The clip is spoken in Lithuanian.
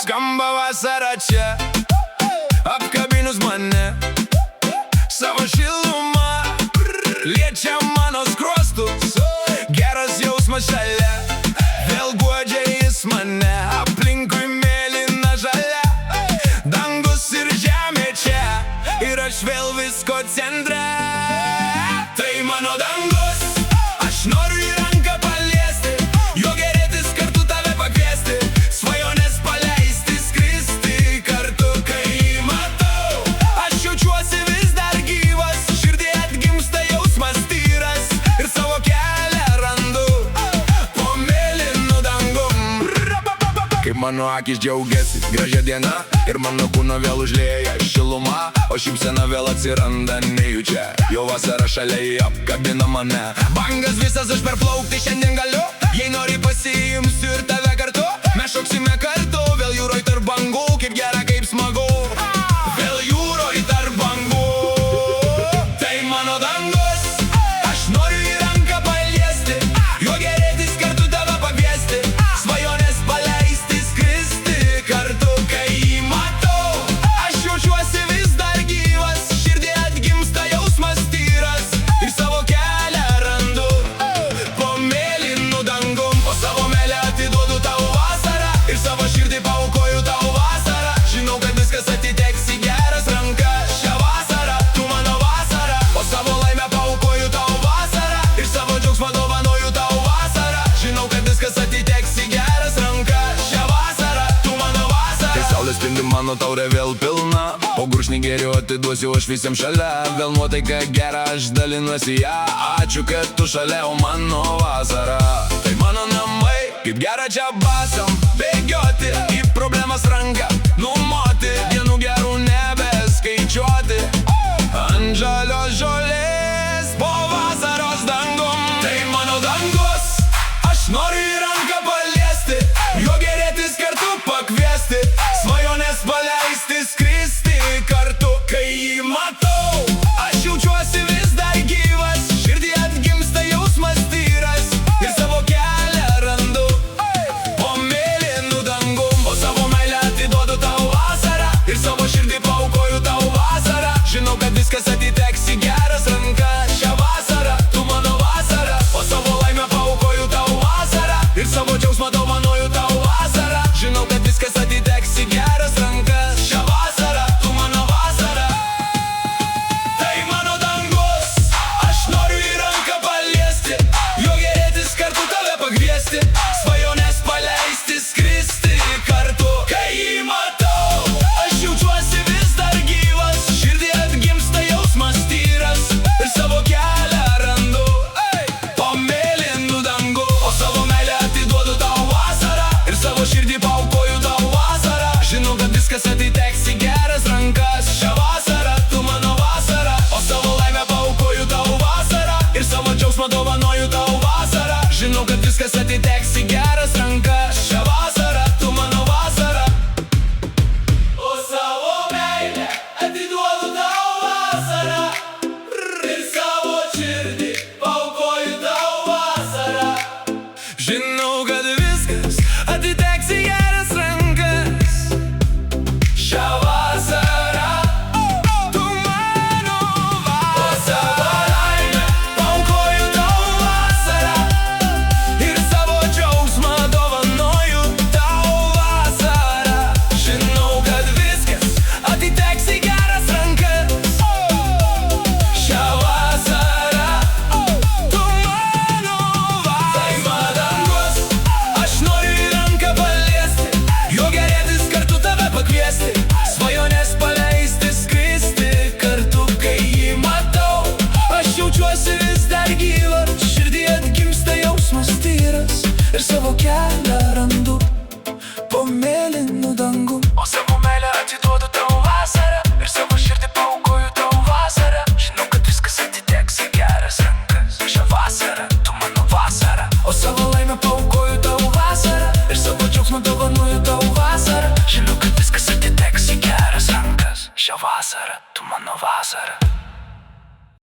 Skamba vasara čia, apkabinus mane, savo šilumą liečia mano skruostus. Geras jausmas šalia, vėl guodžia jis mane. Aplinkui mėlyna žalia, dangus ir žemė čia, ir aš vėl visko centre. Tai mano dangus, aš noriu į ranką paliesti, juo gerėtis kartu tave pakviesti, svajonės paleisti, skristi kartu, kai jį matau. Aš jaučiuosi vis dar gyvas, širdį atgimsta jausmas tyras, ir savo kelią randu po mėlynu dangum. Kaip mano akis džiaugiasi gražia diena, ir mano kūno vėl užlieja šiluma, o šypsena vėl atsiranda nejučia. Jau vasara šalia jį apkabina mane. Bangas visas aš perplaukti šiandien galiu, jei nori pasiimsiu ir tave kartu. Mes šoksime kartu, vėl jūroj tarp bangų, kaip gera, kaip smagu. Vėl jūroj tarp bangų. Tai mano dangus, aš noriu į ranką paliesti, juo gerėtis kartu tave pakviesti, svajonės paleisti, skristi kartu, kai jį matau. Aš jaučiuosi vis dar gyvas, širdį atgimsta jausmas tyras, ir savo kelią randu po mėlynu dangum. O savo meilę atiduodu tau vasarą, ir savo širdį paaukoju tau vasarą. Žinau, kad viskas atiteks į geras rankas šią vasarą, tu mano vasara. O savo laimę paaukoju tau vasarą, ir savo džiaugsmą dovanoju tau vasarą. Žinau, kad viskas atiteks į geras rankas šią vasarą, tu mano vasara. Kai saulė spindi, mano taurė vėl pilna, po gurkšnį geriau atiduosiu aš visiems šalia. Vėl nuotaika gera, aš dalinuosi ją. Ačiū, kad tu šalia, o mano vasara. Tai mano namai, kaip gera čia basam bėgioti, į problemas ranką numoti, dienų gerų nebeskaičiuoti. Ant žalios žolės po vasaros dangum. Tai mano dangus, aš noriu į ranką paliesti, juo gerėtis kartu pakviesti, svajonės paleisti, skristi kartu, kai jį matau. Aš jaučiuosi vis dar gyvas, širdį atgimsta jausmas tyras, ir savo kelią randu po mėlynu dangum. O savo meilę atiduodu tau vasarą, ir savo širdį paaukoju tau vasarą. Žinau, kad viskas atiteks į geras rankas šią vasarą, tu mano vasara. O savo laimę paaukoju tau vasarą, ir savo džiaugsmą dovanoju tau vasarą. Žinau, kad viskas atiteks į geras rankas šią vasarą, tu mano vasara. Tai mano dangus, aš noriu į ranką paliesti, juo gerėtis kartu tave pakviesti, svajonės paleisti, skristi kartu, kai jį matau. Aš jaučiuosi vis dar gyvas, širdį atgimsta jausmas tyras, ir savo kelią randu po mėlynu dangu. O savo meilę atiduodu tau vasarą, ir savo širdį paaukoju tau vasarą. Žinau, kad viskas atiteks į geras rankas šią vasarą, tu mano vasara. O savo laimę paaukoju tau vasarą, ir savo džiaugsmą dovanoju tau vasarą. Žinau, kad viskas atiteks į geras rankas šią vasarą, tu mano vasara. O savo meilę atiduodu tau vasarą, ir savo širdį paaukoju tau vasarą. Žinau, kad viskas atiteks į geras rankas šią vasarą, tu mano vasara. O savo laimę paaukoju tau vasarą, ir savo džiaugsmą dovanoju tau vasarą. Žinau, kad viskas atiteks į geras rankas šią vasarą, tu mano vasara. Tai mano dangus, aš noriu į ranką paliesti, juo gerėtis kartu tave pakviesti, svajonės paleisti, skristi kartu, kai jį matau. Aš jaučiuosi vis dar gyvas, širdį atgimsta jausmas tyras, ir savo kelią randu po mėlynu dangum. O savo meilę atiduodu tau vasarą, ir savo širdį paaukoju tau vasarą. Žinau, kad viskas atiteks į geras rankas šią vasarą, tu mano vasara. O savo laimę paaukoju tau vasarą, ir savo džiaugsmą dovanoju tau vasarą. Žinau, kad viskas atiteks į geras rankas šią vasarą, tu mano vasara.